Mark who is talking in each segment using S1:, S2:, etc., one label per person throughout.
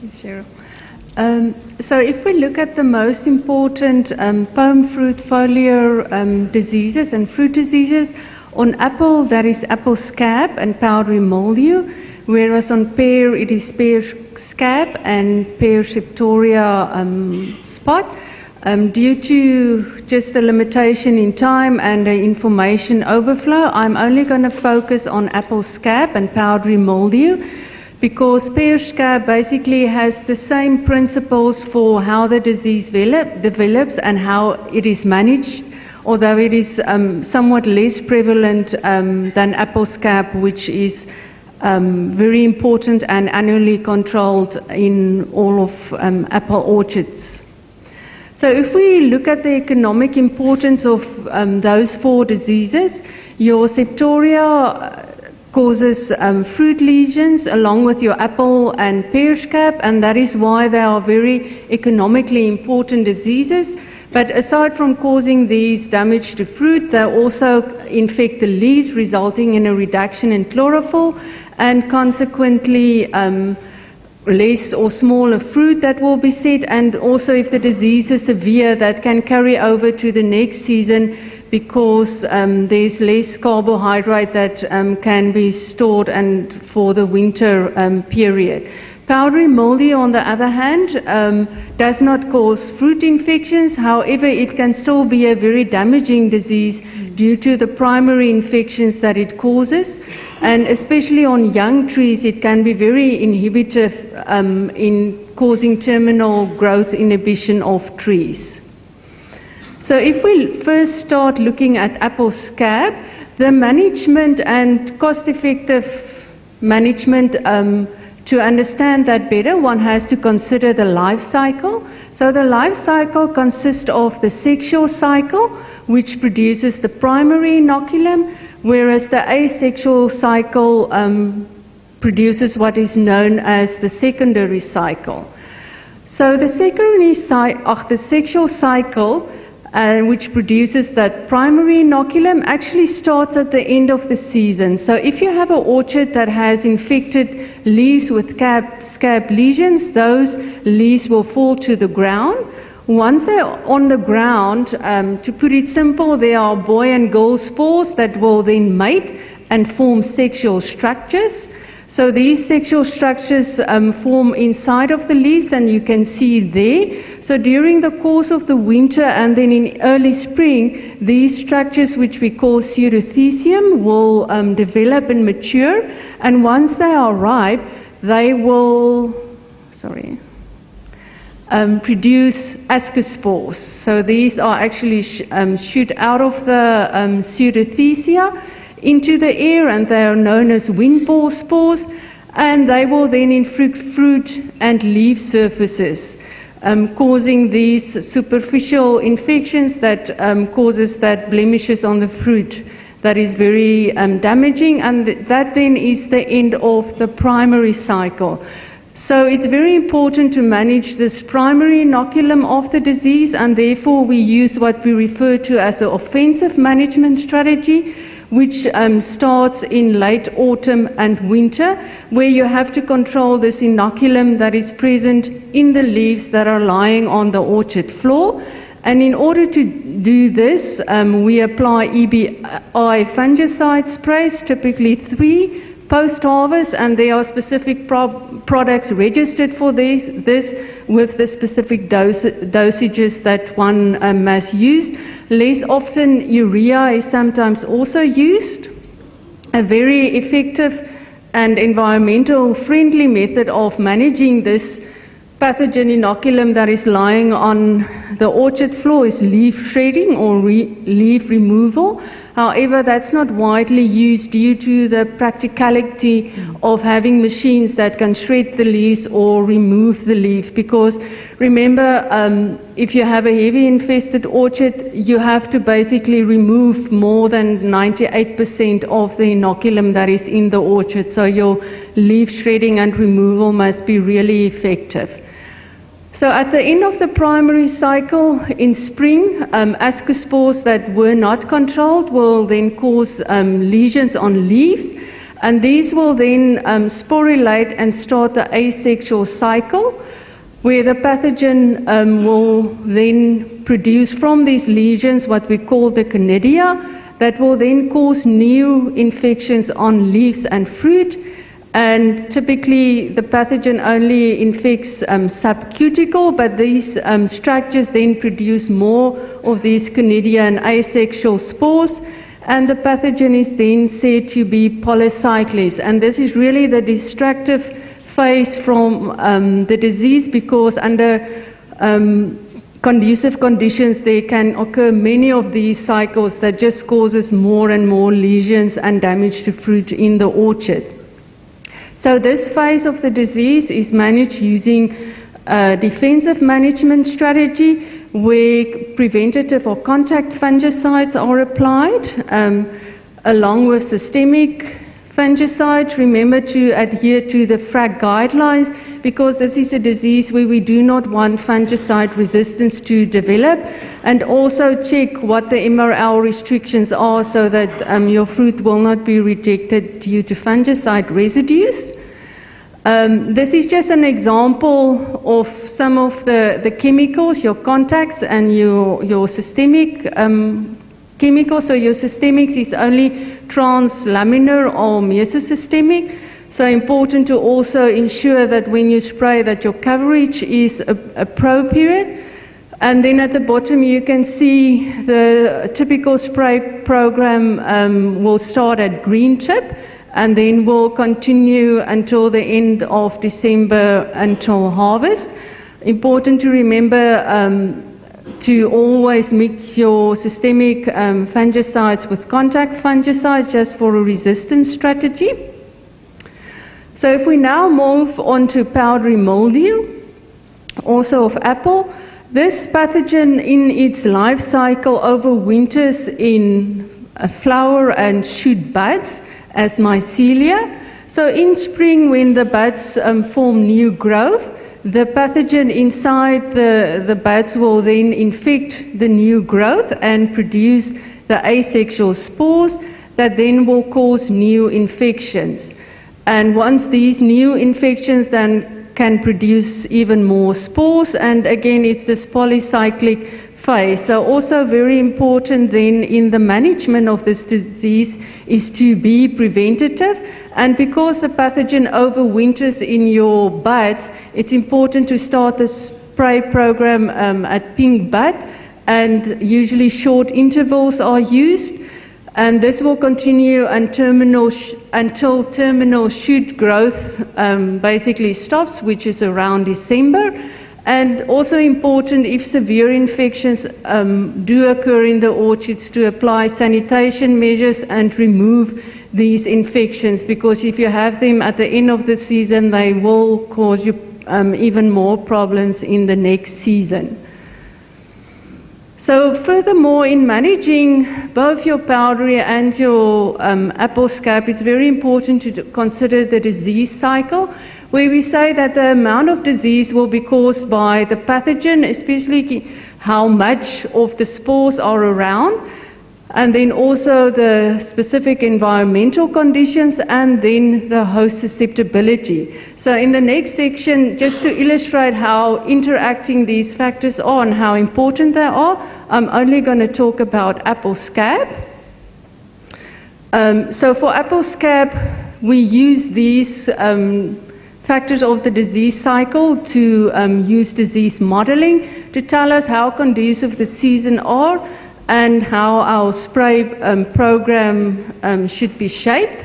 S1: Thank you, Cheryl. So if we look at the most important pome fruit foliar diseases and fruit diseases, on apple that is apple scab and powdery mildew, whereas on pear it is pear scab and pear septoria spot. Due to just the limitation in time and the information overflow, I'm only going to focus on apple scab and powdery mildew, because pear scab basically has the same principles for how the disease develops and how it is managed, although it is somewhat less prevalent than apple scab, which is very important and annually controlled in all of apple orchards. So if we look at the economic importance of those four diseases, your septoria causes fruit lesions along with your apple and pear scab, and that is why they are very economically important diseases. But aside from causing these damage to fruit, they also infect the leaves, resulting in a reduction in chlorophyll and consequently less or smaller fruit that will be set. And also, if the disease is severe, that can carry over to the next season, because there's less carbohydrate that can be stored and for the winter period. Powdery mildew, on the other hand, does not cause fruit infections. However, it can still be a very damaging disease due to the primary infections that it causes. And especially on young trees, it can be very inhibitive in causing terminal growth inhibition of trees. So if we first start looking at apple scab, the management and cost-effective management, to understand that better, one has to consider the life cycle. So the life cycle consists of the sexual cycle, which produces the primary inoculum, whereas the asexual cycle produces what is known as the secondary cycle. So the sexual cycle, which produces that primary inoculum, actually starts at the end of the season. So if you have an orchard that has infected leaves with scab lesions, those leaves will fall to the ground. Once they're on the ground, to put it simple, there are boy and girl spores that will then mate and form sexual structures. So these sexual structures form inside of the leaves, and you can see there. So during the course of the winter and then in early spring, these structures, which we call pseudothecium, will develop and mature. And once they are ripe, they will, produce ascospores. So these are actually shoot out of the pseudothecia into the air, and they are known as wingpore spores, and they will then infect fruit and leaf surfaces, causing these superficial infections that causes that blemishes on the fruit that is very damaging, and that then is the end of the primary cycle. So it's very important to manage this primary inoculum of the disease, and therefore we use what we refer to as an offensive management strategy, which starts in late autumn and winter, where you have to control this inoculum that is present in the leaves that are lying on the orchard floor. And in order to do this, we apply EBI fungicide sprays, typically 3 post-harvest, and there are specific products registered for this with the specific dosages that one must use. Less often, urea is sometimes also used. A very effective and environmental friendly method of managing this pathogen inoculum that is lying on the orchard floor is leaf shredding or leaf removal. However, that's not widely used due to the practicality of having machines that can shred the leaves or remove the leaf. Because remember, if you have a heavy infested orchard, you have to basically remove more than 98% of the inoculum that is in the orchard. So your leaf shredding and removal must be really effective. So at the end of the primary cycle in spring, ascospores that were not controlled will then cause lesions on leaves. And these will then sporulate and start the asexual cycle, where the pathogen will then produce from these lesions what we call the conidia, that will then cause new infections on leaves and fruit. And typically the pathogen only infects subcuticle, but these structures then produce more of these conidia and asexual spores, and the pathogen is then said to be polycyclist. And this is really the destructive phase from the disease, because under conducive conditions there can occur many of these cycles that just causes more and more lesions and damage to fruit in the orchard. So this phase of the disease is managed using a defensive management strategy where preventative or contact fungicides are applied along with systemic fungicides. Remember to adhere to the FRAC guidelines, because this is a disease where we do not want fungicide resistance to develop, and also check what the MRL restrictions are so that your fruit will not be rejected due to fungicide residues. This is just an example of some of the chemicals, your contacts and your systemic chemicals. So your systemics is only translaminar or mesosystemic. So important to also ensure that when you spray that your coverage is appropriate. And then at the bottom you can see the typical spray program will start at green tip and then will continue until the end of December until harvest. Important to remember to always mix your systemic fungicides with contact fungicides just for a resistance strategy. So if we now move on to powdery mildew, also of apple, this pathogen in its life cycle overwinters in flower and shoot buds as mycelia. So in spring, when the buds form new growth, the pathogen inside the buds will then infect the new growth and produce the asexual spores that then will cause new infections. And once these new infections then can produce even more spores, and again it's this polycyclic phase. So also very important then in the management of this disease is to be preventative. And because the pathogen overwinters in your buds, it's important to start the spray program at pink bud, and usually short intervals are used. And this will continue until terminal shoot growth basically stops, which is around December. And also important, if severe infections do occur in the orchards, to apply sanitation measures and remove these infections, because if you have them at the end of the season, they will cause you even more problems in the next season. So furthermore, in managing both your powdery and your apple scab, it's very important to consider the disease cycle, where we say that the amount of disease will be caused by the pathogen, especially how much of the spores are around, and then also the specific environmental conditions, and then the host susceptibility. So in the next section, just to illustrate how interacting these factors are and how important they are, I'm only going to talk about apple scab. So for apple scab, we use these factors of the disease cycle to use disease modeling to tell us how conducive the season are and how our spray program should be shaped.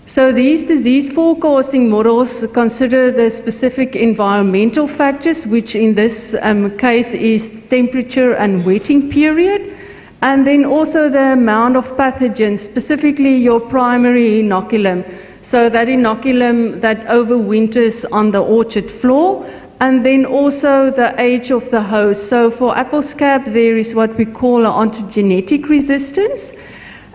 S1: So these disease forecasting models consider the specific environmental factors, which in this case is temperature and wetting period, and then also the amount of pathogens, specifically your primary inoculum. So that inoculum that overwinters on the orchard floor, and then also the age of the host. So for apple scab, there is what we call an ontogenetic resistance.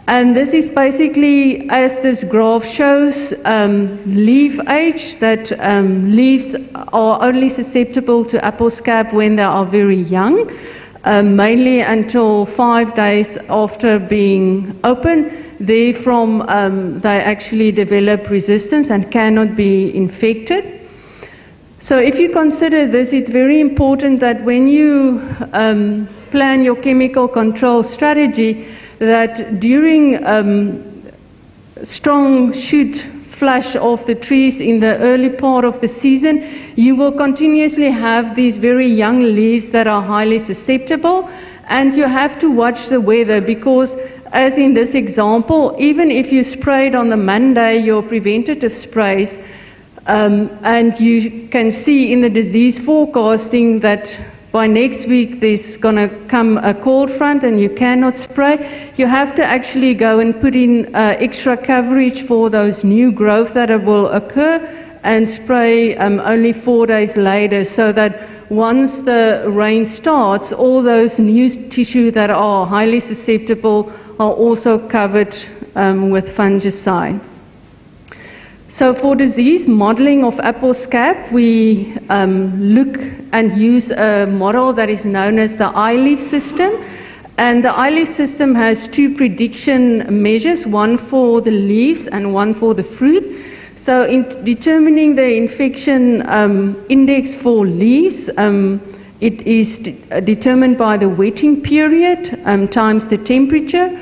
S1: And this is basically, as this graph shows, leaf age, that leaves are only susceptible to apple scab when they are very young, mainly until 5 days after being open. therefrom they actually develop resistance and cannot be infected. So if you consider this, it's very important that when you plan your chemical control strategy, that during strong shoot flush of the trees in the early part of the season, you will continuously have these very young leaves that are highly susceptible, and you have to watch the weather, because as in this example, even if you sprayed on the Monday your preventative sprays, and you can see in the disease forecasting that by next week there's going to come a cold front and you cannot spray, you have to actually go and put in extra coverage for those new growth that will occur and spray only 4 days later, so that once the rain starts, all those new tissue that are highly susceptible are also covered with fungicide. So for disease modeling of apple scab, we look and use a model that is known as the eye-leaf system. And the eye-leaf system has 2 prediction measures, one for the leaves and one for the fruit. So in determining the infection index for leaves, it is determined by the wetting period times the temperature.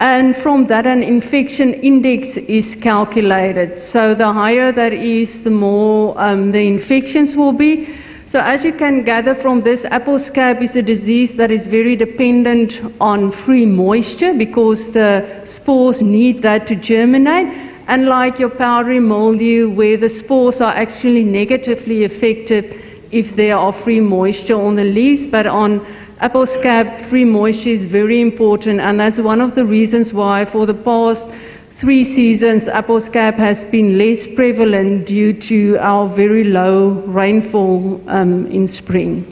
S1: And from that, an infection index is calculated. So the higher that is, the more the infections will be. So as you can gather from this, apple scab is a disease that is very dependent on free moisture, because the spores need that to germinate. Unlike your powdery mildew, where the spores are actually negatively affected if there are free moisture on the leaves, but on apple scab, free moisture is very important, and that's one of the reasons why for the past 3 seasons apple scab has been less prevalent due to our very low rainfall in spring.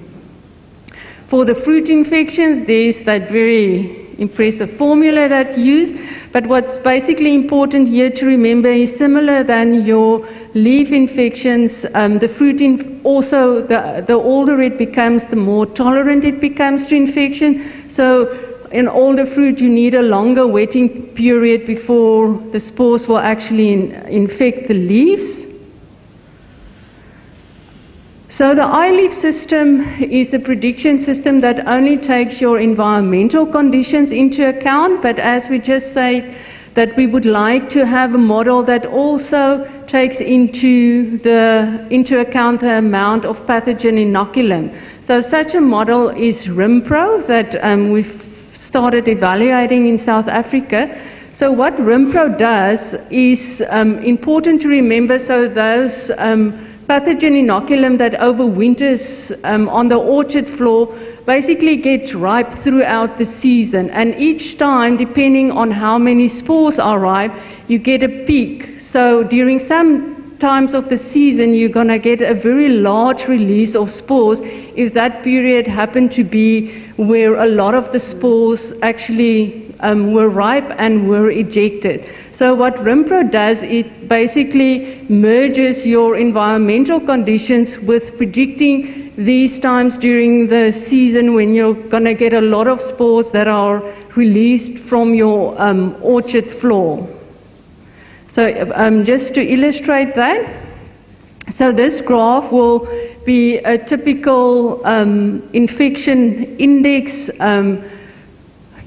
S1: For the fruit infections, there's that very impressive formula that's used, but what's basically important here to remember is similar than your leaf infections, the fruit also, the older it becomes, the more tolerant it becomes to infection. So in older fruit, you need a longer wetting period before the spores will actually infect the leaves. So the eye-leaf system is a prediction system that only takes your environmental conditions into account, but as we just said, that we would like to have a model that also takes into account the amount of pathogen inoculum. So such a model is RIMPRO that we've started evaluating in South Africa. So what RIMPRO does is important to remember. So those pathogen inoculum that overwinters on the orchard floor basically gets ripe throughout the season, and each time, depending on how many spores are ripe, you get a peak. So during some times of the season, you're going to get a very large release of spores if that period happened to be where a lot of the spores actually were ripe and were ejected. So what RIMPRO does, it basically merges your environmental conditions with predicting these times during the season when you're going to get a lot of spores that are released from your orchard floor. So just to illustrate that, so this graph will be a typical infection index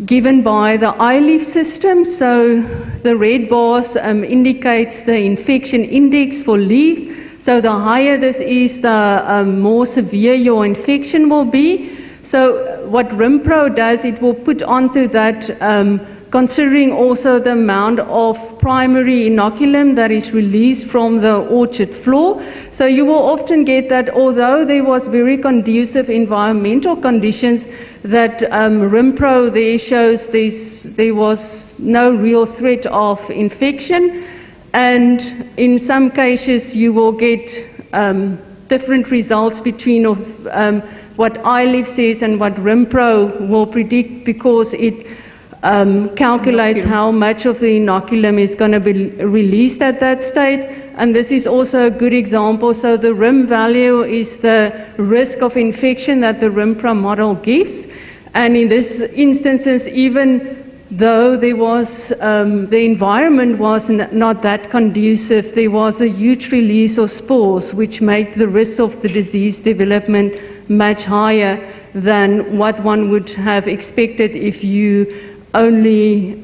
S1: given by the eye-leaf system. So the red bars indicates the infection index for leaves. So the higher this is, the more severe your infection will be. So what RIMPRO does, it will put onto that, considering also the amount of primary inoculum that is released from the orchard floor. So you will often get that although there was very conducive environmental conditions, that RIMPRO there shows there was no real threat of infection. And in some cases you will get different results between what eye-leaf says and what RIMPRO will predict, because it calculates how much of the inoculum is going to be released at that state. And this is also a good example. So the RIM value is the risk of infection that the RIMPRO model gives. And in this instances, even though there was, the environment was not that conducive, there was a huge release of spores, which made the risk of the disease development much higher than what one would have expected if you only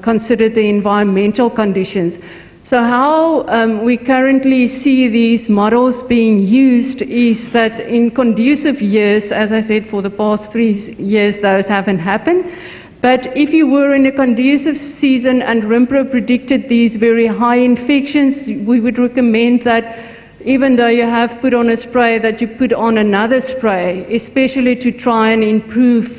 S1: considered the environmental conditions. So how we currently see these models being used is that in conducive years, as I said, for the past 3 years, those haven't happened. But if you were in a conducive season and RIMPRO predicted these very high infections, we would recommend that even though you have put on a spray, that you put on another spray, especially to try and improve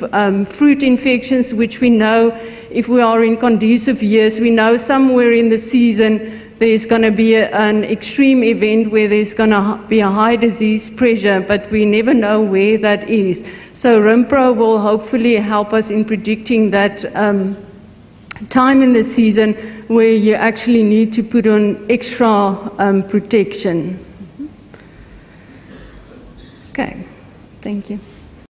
S1: fruit infections, which we know if we are in conducive years, we know somewhere in the season there's going to be an extreme event where there's going to be a high disease pressure, but we never know where that is. So RIMPRO will hopefully help us in predicting that time in the season where you actually need to put on extra protection. Okay, thank you.